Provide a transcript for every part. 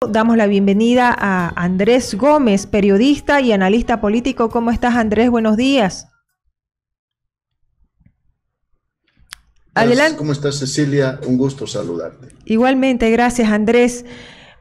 Damos la bienvenida a Andrés Gómez, periodista y analista político. ¿Cómo estás, Andrés? Buenos días. Adelante. ¿Cómo estás, Cecilia? Un gusto saludarte. Igualmente, gracias, Andrés.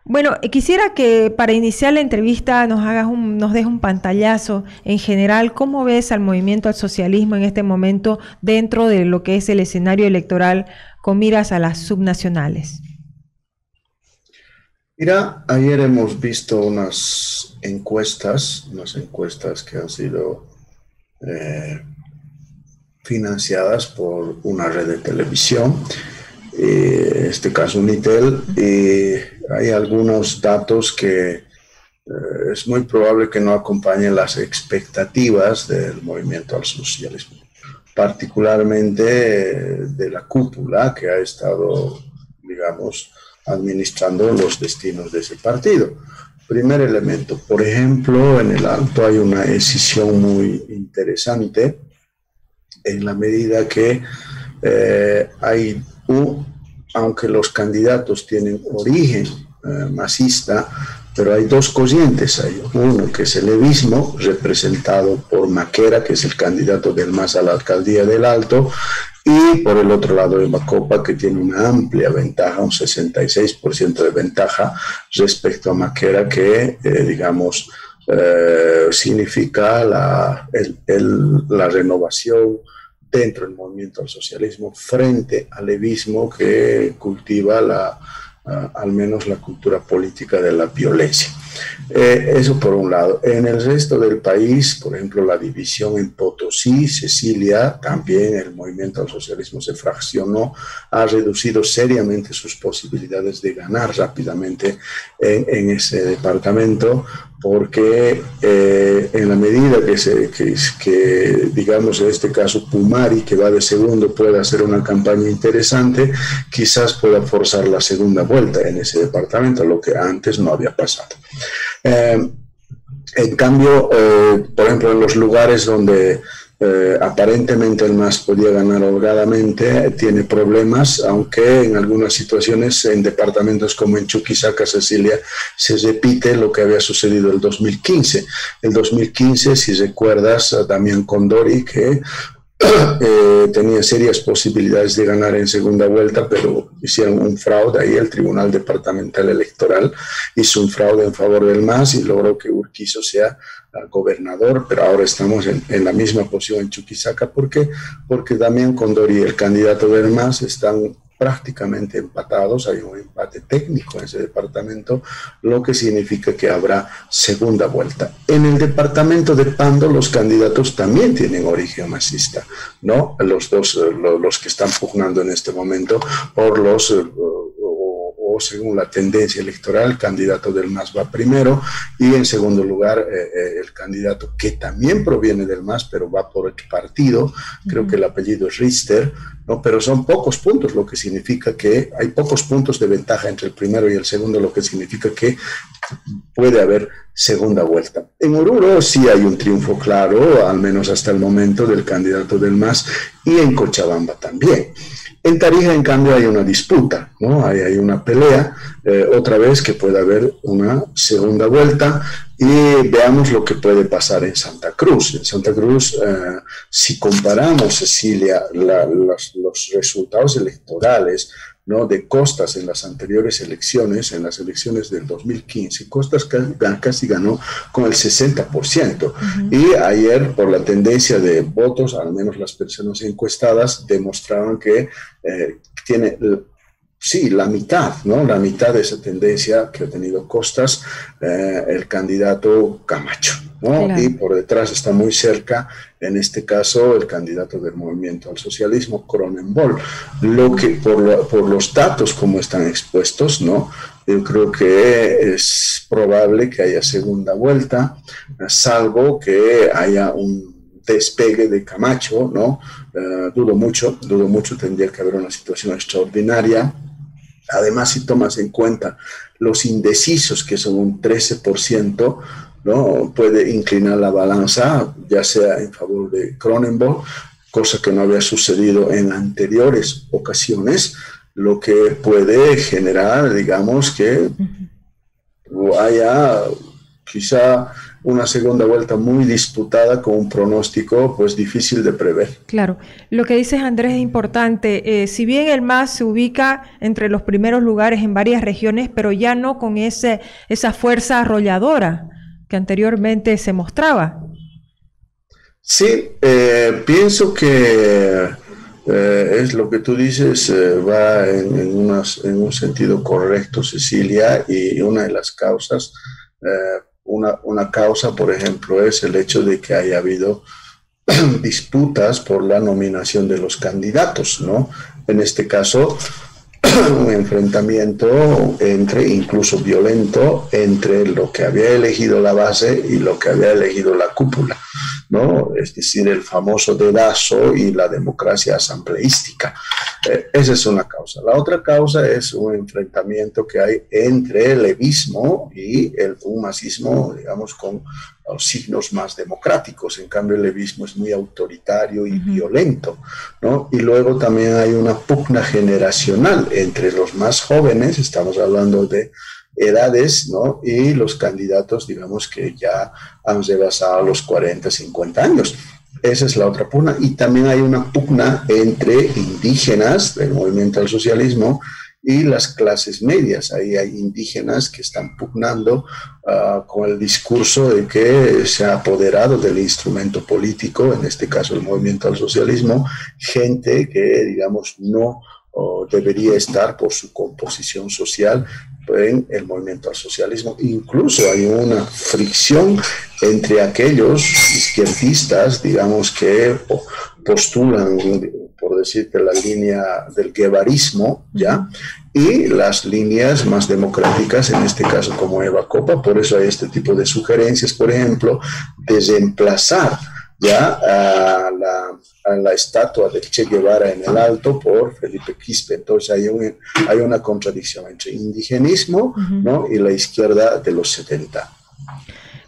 Bueno, quisiera que para iniciar la entrevista nos dejes un pantallazo en general. ¿Cómo ves al movimiento al socialismo en este momento dentro de lo que es el escenario electoral con miras a las subnacionales? Mira, ayer hemos visto unas encuestas que han sido financiadas por una red de televisión, en este caso Unitel, y hay algunos datos que es muy probable que no acompañen las expectativas del movimiento al socialismo, particularmente de la cúpula que ha estado, digamos, administrando los destinos de ese partido. Primer elemento, por ejemplo, en el Alto hay una decisión muy interesante en la medida que aunque los candidatos tienen origen masista, pero hay dos corrientes ahí. Uno que es el levismo, representado por Maquera, que es el candidato del MAS a la alcaldía del Alto, y por el otro lado de Macopa, que tiene una amplia ventaja, un 66% de ventaja respecto a Maquera, que digamos significa la renovación dentro del movimiento al socialismo frente al levismo, que cultiva al menos la cultura política de la violencia. Eso por un lado. En el resto del país, por ejemplo, la división en Potosí, Cecilia, también el movimiento al socialismo se fraccionó, ha reducido seriamente sus posibilidades de ganar rápidamente en ese departamento, porque en la medida que digamos en este caso Pumari, que va de segundo, pueda hacer una campaña interesante, quizás pueda forzar la segunda vuelta en ese departamento, lo que antes no había pasado. En cambio, por ejemplo, en los lugares donde aparentemente el MAS podía ganar holgadamente, tiene problemas, aunque en algunas situaciones, en departamentos como en Chuquisaca, Cecilia, se repite lo que había sucedido el 2015. El 2015, si recuerdas, a Damián Condori, que tenía serias posibilidades de ganar en segunda vuelta, pero hicieron un fraude. Ahí el Tribunal Departamental Electoral hizo un fraude en favor del MAS y logró que Urquizo sea gobernador, pero ahora estamos en la misma posición en Chuquisaca. ¿Por qué? Porque Damián Condori y el candidato del MAS están prácticamente empatados, hay un empate técnico en ese departamento, lo que significa que habrá segunda vuelta. En el departamento de Pando los candidatos también tienen origen masista, ¿no? Los dos, los que están pugnando en este momento por los según la tendencia electoral, el candidato del MAS va primero, y en segundo lugar el candidato que también proviene del MAS, pero va por el partido, creo que el apellido es Rister, ¿no? Pero son pocos puntos, lo que significa que hay pocos puntos de ventaja entre el primero y el segundo, lo que significa que puede haber segunda vuelta. En Oruro sí hay un triunfo claro, al menos hasta el momento, del candidato del MAS, y en Cochabamba también. En Tarija, en cambio, hay una disputa, ¿no? Hay una pelea, otra vez que puede haber una segunda vuelta, y veamos lo que puede pasar en Santa Cruz. En Santa Cruz, si comparamos, Cecilia, los resultados electorales, ¿no?, de Costas en las anteriores elecciones, en las elecciones del 2015, Costas casi ganó con el 60%. Y ayer, por la tendencia de votos, al menos las personas encuestadas demostraron que tiene, sí, la mitad, ¿no?, la mitad de esa tendencia que ha tenido Costas, el candidato Camacho, ¿no? Claro. Y por detrás está muy cerca, en este caso, el candidato del movimiento al socialismo, Cronenbol. Lo que por los datos como están expuestos, ¿no?, yo creo que es probable que haya segunda vuelta, salvo que haya un despegue de Camacho, ¿no? Dudo mucho, tendría que haber una situación extraordinaria. Además, si tomas en cuenta los indecisos, que son un 13%, ¿no?, puede inclinar la balanza, ya sea en favor de Cronenberg, cosa que no había sucedido en anteriores ocasiones, lo que puede generar, digamos, que o haya quizá una segunda vuelta muy disputada con un pronóstico pues difícil de prever. Claro, lo que dices, Andrés, es importante. Si bien el MAS se ubica entre los primeros lugares en varias regiones, pero ya no con esa fuerza arrolladora que anteriormente se mostraba. Sí, pienso que es lo que tú dices, va en un sentido correcto, Cecilia, y una de las causas, una causa, por ejemplo, es el hecho de que haya habido disputas por la nominación de los candidatos, ¿no? En este caso, un enfrentamiento incluso violento, entre lo que había elegido la base y lo que había elegido la cúpula, ¿no? Es decir, el famoso dedazo y la democracia asambleística. Esa es una causa. La otra causa es un enfrentamiento que hay entre el levismo y un masismo, digamos, con los signos más democráticos. En cambio, el levismo es muy autoritario y violento, ¿no? Y luego también hay una pugna generacional entre los más jóvenes, estamos hablando de edades, ¿no? Y los candidatos, digamos, que ya han rebasado los 40, 50 años. Esa es la otra pugna. Y también hay una pugna entre indígenas del movimiento al socialismo y las clases medias. Ahí hay indígenas que están pugnando con el discurso de que se ha apoderado del instrumento político, en este caso el movimiento al socialismo, gente que, digamos, no debería estar por su composición social en el movimiento al socialismo. Incluso hay una fricción entre aquellos izquierdistas, digamos, que postulan, por decirte, la línea del guevarismo, ¿ya? Y las líneas más democráticas, en este caso como Eva Copa. Por eso hay este tipo de sugerencias, por ejemplo, de reemplazar ya a la estatua de Che Guevara en el Alto por Felipe Quispe. Entonces hay una contradicción entre indigenismo, ¿no? Y la izquierda de los 70.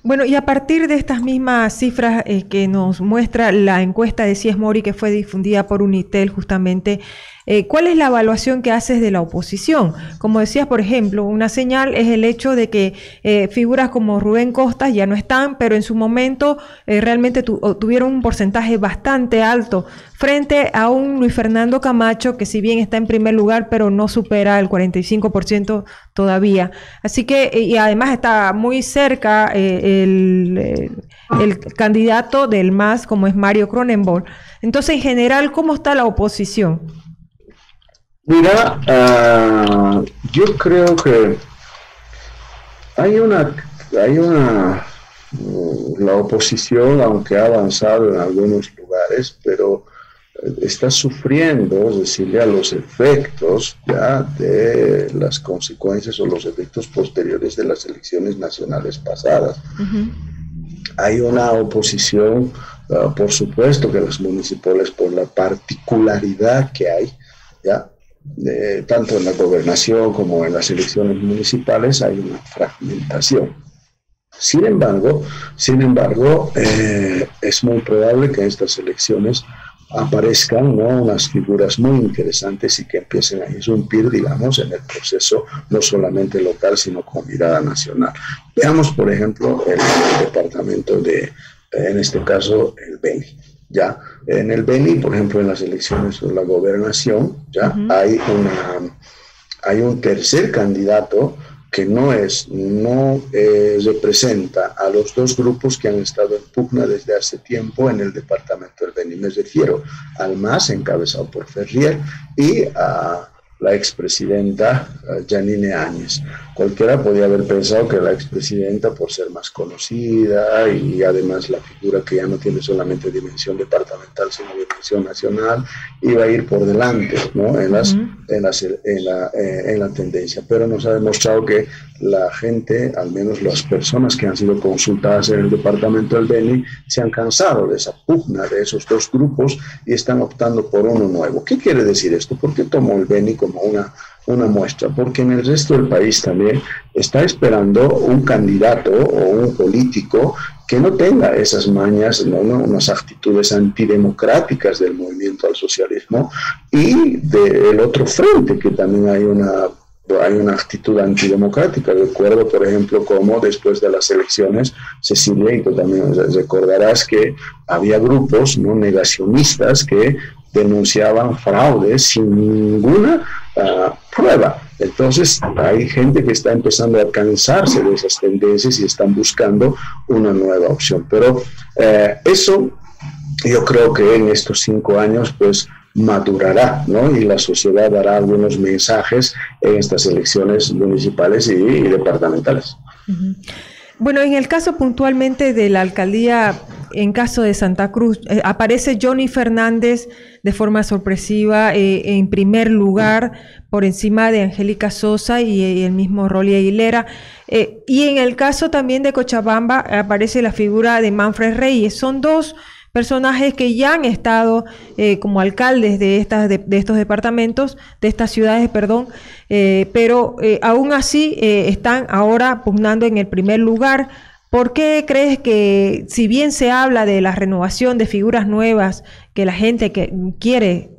Bueno, y a partir de estas mismas cifras que nos muestra la encuesta de Cies Mori, que fue difundida por Unitel justamente, ¿cuál es la evaluación que haces de la oposición? Como decías, por ejemplo, una señal es el hecho de que figuras como Rubén Costas ya no están, pero en su momento realmente tuvieron un porcentaje bastante alto frente a un Luis Fernando Camacho, que si bien está en primer lugar, pero no supera el 45% todavía. Así que, y además está muy cerca el candidato del MAS, como es Mario Cronenberg. Entonces, en general, ¿cómo está la oposición? Mira, yo creo que la oposición, aunque ha avanzado en algunos lugares, pero está sufriendo, es decir, ya los efectos ya de las consecuencias o los efectos posteriores de las elecciones nacionales pasadas. Hay una oposición, por supuesto que las municipales, por la particularidad que hay, ya, tanto en la gobernación como en las elecciones municipales, hay una fragmentación. Sin embargo, es muy probable que en estas elecciones aparezcan, ¿no?, unas figuras muy interesantes y que empiecen a irrumpir, digamos, en el proceso no solamente local, sino con mirada nacional. Veamos, por ejemplo, el departamento en este caso, el Beni. Ya, en el Beni, por ejemplo, en las elecciones de la gobernación, ya hay un tercer candidato que no representa a los dos grupos que han estado en pugna desde hace tiempo en el departamento del Beni. Me refiero al MAS, encabezado por Ferrier, y a la expresidenta Janine Áñez. Cualquiera podía haber pensado que la expresidenta, por ser más conocida y además la figura que ya no tiene solamente dimensión departamental sino dimensión nacional, iba a ir por delante, ¿no?, en la tendencia. Pero nos ha demostrado que la gente, al menos las personas que han sido consultadas en el departamento del Beni, se han cansado de esa pugna de esos dos grupos y están optando por uno nuevo. ¿Qué quiere decir esto? ¿Por qué tomó el Beni como una muestra? Porque en el resto del país también está esperando un candidato o un político que no tenga esas mañas, ¿no?, unas actitudes antidemocráticas del movimiento al socialismo, y del otro frente, que también hay una hay una actitud antidemocrática. Recuerdo, por ejemplo, cómo después de las elecciones, Cecilia, y tú también recordarás que había grupos no negacionistas que denunciaban fraudes sin ninguna prueba. Entonces hay gente que está empezando a cansarse de esas tendencias y están buscando una nueva opción. Pero eso yo creo que en estos 5 años pues madurará, ¿no? Y la sociedad dará algunos mensajes en estas elecciones municipales y departamentales. Uh-huh. Bueno, en el caso puntualmente de la alcaldía, en caso de Santa Cruz, aparece Johnny Fernández de forma sorpresiva en primer lugar por encima de Angélica Sosa y el mismo Rolly Aguilera. Y en el caso también de Cochabamba aparece la figura de Manfred Reyes. Son dos personajes que ya han estado como alcaldes de estos departamentos, de estas ciudades, perdón, pero aún así están ahora pugnando en el primer lugar. ¿Por qué crees que, si bien se habla de la renovación de figuras nuevas, que la gente que quiere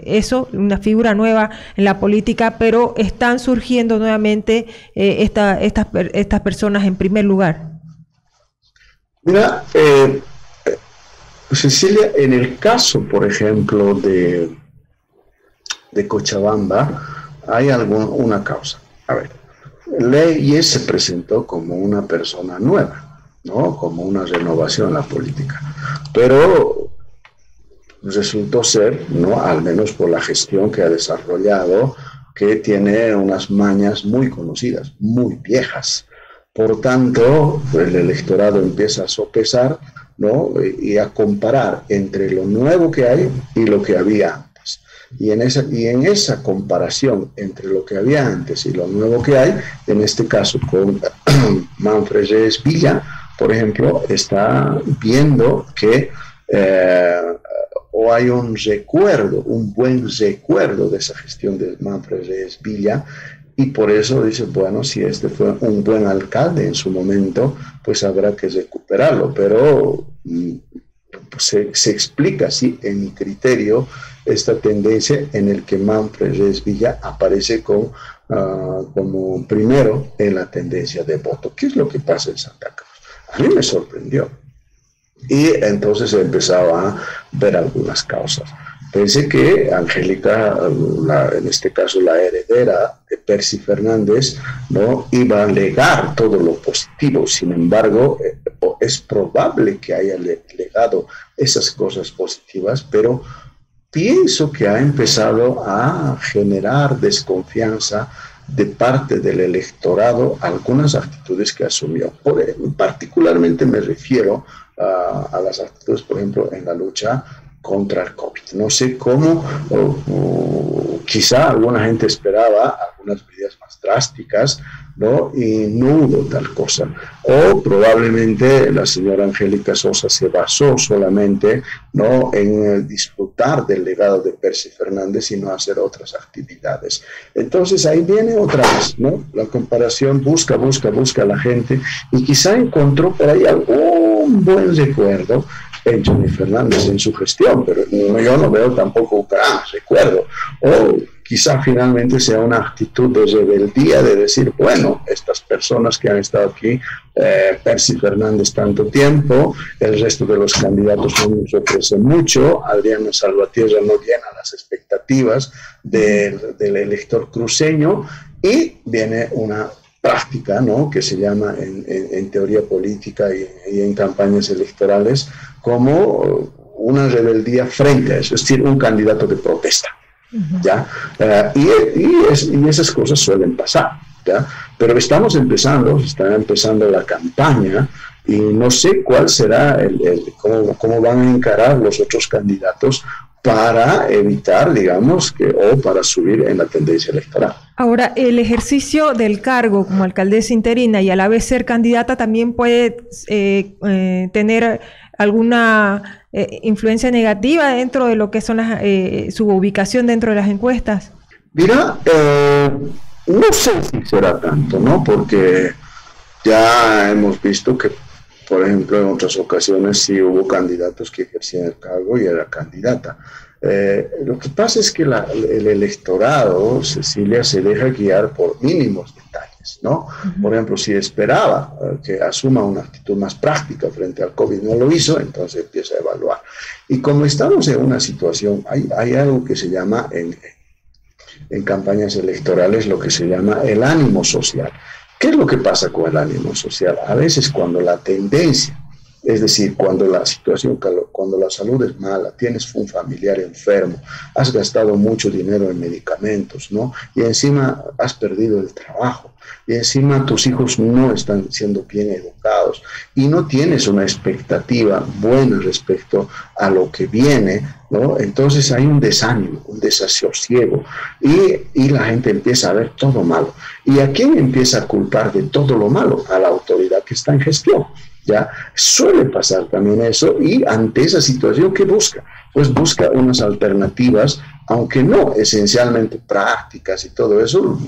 eso, una figura nueva en la política, pero están surgiendo nuevamente estas personas en primer lugar? Mira, Cecilia, en el caso, por ejemplo, de Cochabamba, hay una causa. A ver, Leyes se presentó como una persona nueva, ¿no? Como una renovación en la política. Pero resultó ser, ¿no? Al menos por la gestión que ha desarrollado, que tiene unas mañas muy conocidas, muy viejas. Por tanto, el electorado empieza a sopesar, ¿no? Y a comparar entre lo nuevo que hay y lo que había antes. Y en esa comparación entre lo que había antes y lo nuevo que hay, en este caso con Manfred Reyes Villa, por ejemplo, está viendo que o hay un recuerdo, un buen recuerdo de esa gestión de Manfred Reyes Villa, y por eso dice, bueno, si este fue un buen alcalde en su momento, pues habrá que recuperarlo. Pero se explica así, en mi criterio, esta tendencia en el que Manfred Reyes Villa aparece como primero en la tendencia de voto. ¿Qué es lo que pasa en Santa Cruz? A mí me sorprendió. Y entonces he empezado a ver algunas causas. Pensé que Angélica, en este caso la heredera de Percy Fernández, ¿no? Iba a legar todo lo positivo. Sin embargo, es probable que haya legado esas cosas positivas, pero pienso que ha empezado a generar desconfianza de parte del electorado algunas actitudes que asumió. Particularmente me refiero a las actitudes, por ejemplo, en la lucha contra el COVID. No sé cómo, quizá alguna gente esperaba algunas medidas más drásticas, ¿no? Y no hubo tal cosa. O probablemente la señora Angélica Sosa se basó solamente, ¿no?, en disfrutar del legado de Percy Fernández y no hacer otras actividades. Entonces ahí viene otra vez, ¿no? La comparación busca a la gente, y quizá encontró por ahí algún buen recuerdo en Johnny Fernández en su gestión, pero yo no veo tampoco un gran recuerdo. O quizá finalmente sea una actitud de rebeldía de decir, bueno, estas personas que han estado aquí, Percy Fernández tanto tiempo, el resto de los candidatos no nos ofrecen mucho, Adriana Salvatierra no llena las expectativas del elector cruceño, y viene una práctica, ¿no?, que se llama en teoría política y en campañas electorales como una rebeldía frente a eso, es decir, un candidato de protesta. ¿Ya? Y esas cosas suelen pasar, ¿ya? Pero está empezando la campaña, y no sé cuál será cómo van a encarar los otros candidatos para evitar, digamos, o para subir en la tendencia electoral. Ahora, el ejercicio del cargo como alcaldesa interina y a la vez ser candidata también puede tener alguna influencia negativa dentro de lo que son su ubicación dentro de las encuestas. Mira, no sé si será tanto, ¿no? Porque ya hemos visto que, por ejemplo, en otras ocasiones sí hubo candidatos que ejercían el cargo y era candidata. Lo que pasa es que el electorado, Cecilia, se deja guiar por mínimos detalles, ¿no? Por ejemplo, si esperaba que asuma una actitud más práctica frente al COVID, no lo hizo, entonces empieza a evaluar. Y como estamos en una situación, hay algo que se llama en campañas electorales, lo que se llama el ánimo social. ¿Qué es lo que pasa con el ánimo social? A veces cuando la tendencia, es decir, cuando la situación, cuando la salud es mala, tienes un familiar enfermo, has gastado mucho dinero en medicamentos, ¿no? Y encima has perdido el trabajo, y encima tus hijos no están siendo bien educados, y no tienes una expectativa buena respecto a lo que viene, ¿no? Entonces hay un desánimo, un desasosiego, y la gente empieza a ver todo malo. ¿Y a quién empieza a culpar de todo lo malo? A la autoridad que está en gestión. ¿Ya? Suele pasar también eso, y ante esa situación, ¿qué busca? Pues busca unas alternativas, aunque no esencialmente prácticas y todo eso.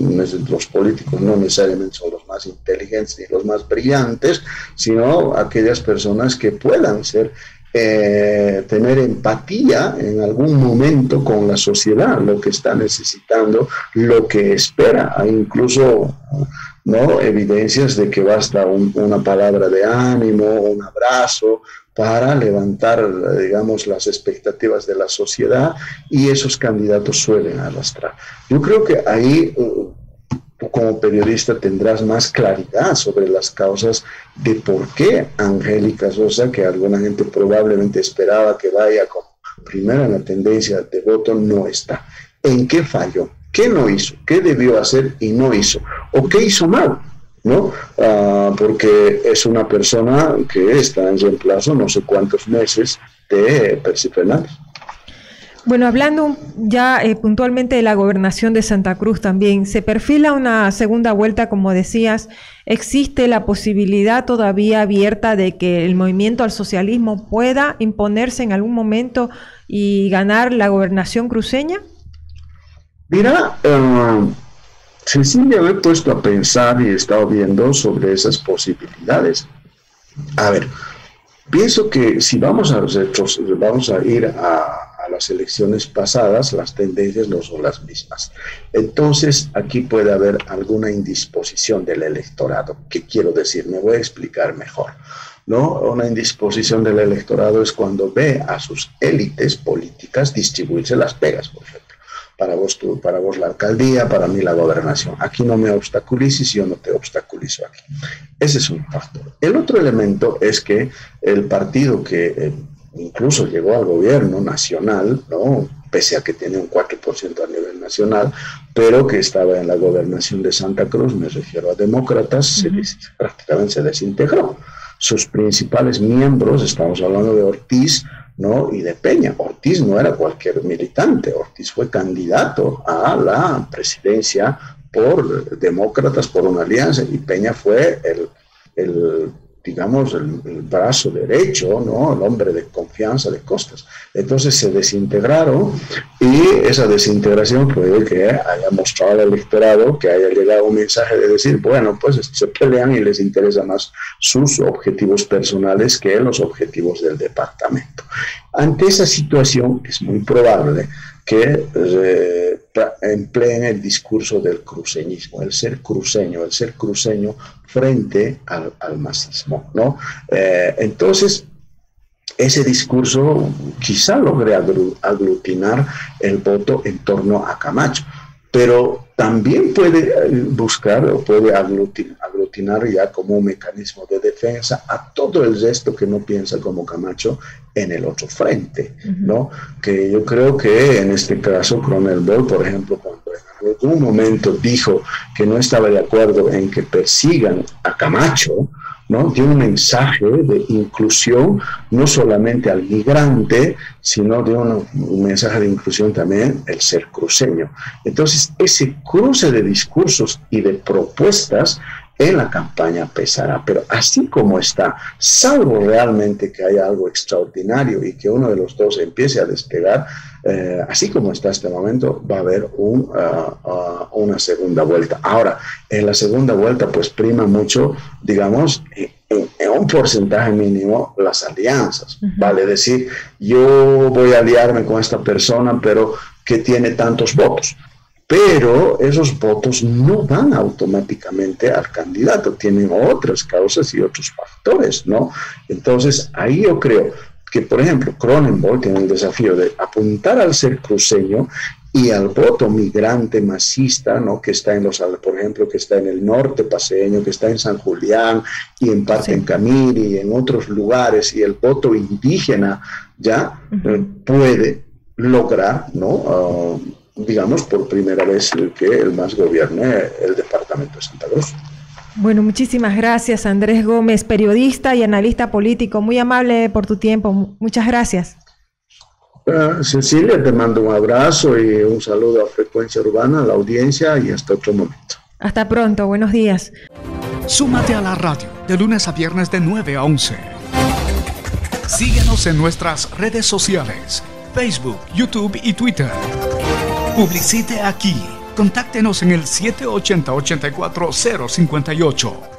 Los políticos no necesariamente son los más inteligentes ni los más brillantes, sino aquellas personas que puedan tener empatía en algún momento con la sociedad, lo que está necesitando, lo que espera. Hay incluso, ¿no?, evidencias de que basta una palabra de ánimo, un abrazo, para levantar, digamos, las expectativas de la sociedad, y esos candidatos suelen arrastrar. Yo creo que ahí tú como periodista tendrás más claridad sobre las causas de por qué Angélica Sosa, que alguna gente probablemente esperaba que vaya como primera en la tendencia de voto, no está. ¿En qué falló? ¿Qué no hizo? ¿Qué debió hacer y no hizo? ¿O qué hizo mal? ¿No? Porque es una persona que está en reemplazo no sé cuántos meses de Percy Fernández. Bueno, hablando ya puntualmente de la gobernación de Santa Cruz también, se perfila una segunda vuelta, como decías. ¿Existe la posibilidad todavía abierta de que el movimiento al socialismo pueda imponerse en algún momento y ganar la gobernación cruceña? Mira, Cecilia, me he puesto a pensar y he estado viendo sobre esas posibilidades. A ver, pienso que si vamos a ir a las elecciones pasadas, las tendencias no son las mismas. Entonces, aquí puede haber alguna indisposición del electorado. ¿Qué quiero decir? Me voy a explicar mejor, ¿no? Una indisposición del electorado es cuando ve a sus élites políticas distribuirse las pegas, por ejemplo. Para vos la alcaldía, para mí la gobernación. Aquí no me obstaculices, yo no te obstaculizo aquí. Ese es un factor. El otro elemento es que el partido que incluso llegó al gobierno nacional, ¿no?, pese a que tiene un 4% a nivel nacional, pero que estaba en la gobernación de Santa Cruz, me refiero a Demócratas, prácticamente se desintegró. Sus principales miembros, estamos hablando de Ortiz, ¿no?, y de Peña. Ortiz no era cualquier militante, Ortiz fue candidato a la presidencia por Demócratas, por una alianza, y Peña fue el brazo derecho, ¿no?, el hombre de confianza de Costas. Entonces se desintegraron, y esa desintegración fue que haya mostrado al electorado, que haya llegado un mensaje de decir, bueno, pues se pelean y les interesa más sus objetivos personales que los objetivos del departamento. Ante esa situación es muy probable que empleen el discurso del cruceñismo, el ser cruceño frente al masismo, ¿no? Entonces, ese discurso quizá logre aglutinar el voto en torno a Camacho, pero también puede buscar o puede aglutinar ya como un mecanismo de defensa a todo el resto que no piensa como Camacho en el otro frente, ¿no? Que yo creo que en este caso Cronenberg, por ejemplo, cuando en algún momento dijo que no estaba de acuerdo en que persigan a Camacho, ¿no?, dio un mensaje de inclusión no solamente al migrante, sino dio un mensaje de inclusión también el ser cruceño. Entonces, ese cruce de discursos y de propuestas en la campaña pesará, pero así como está, salvo realmente que haya algo extraordinario y que uno de los dos empiece a despegar, así como está este momento, va a haber una segunda vuelta. Ahora, en la segunda vuelta, pues prima mucho, digamos, en un porcentaje mínimo las alianzas, vale decir, yo voy a aliarme con esta persona, pero que tiene tantos votos. Pero esos votos no van automáticamente al candidato, tienen otras causas y otros factores, ¿no? Entonces, ahí yo creo que, por ejemplo, Cronenberg tiene el desafío de apuntar al ser cruceño y al voto migrante masista, ¿no? Que está por ejemplo, que está en el norte paceño, que está en San Julián y en parte en Camiri y en otros lugares, y el voto indígena ya puede lograr, ¿no? Digamos, por primera vez que el MAS gobierne el departamento de Santa Cruz. Bueno, muchísimas gracias, Andrés Gómez, periodista y analista político. Muy amable por tu tiempo. Muchas gracias. Cecilia, te mando un abrazo y un saludo a Frecuencia Urbana, a la audiencia, y hasta otro momento. Hasta pronto, buenos días. Súmate a la radio de lunes a viernes de 9 a 11. Síguenos en nuestras redes sociales, Facebook, YouTube y Twitter. Publicite aquí. Contáctenos en el 780-84058.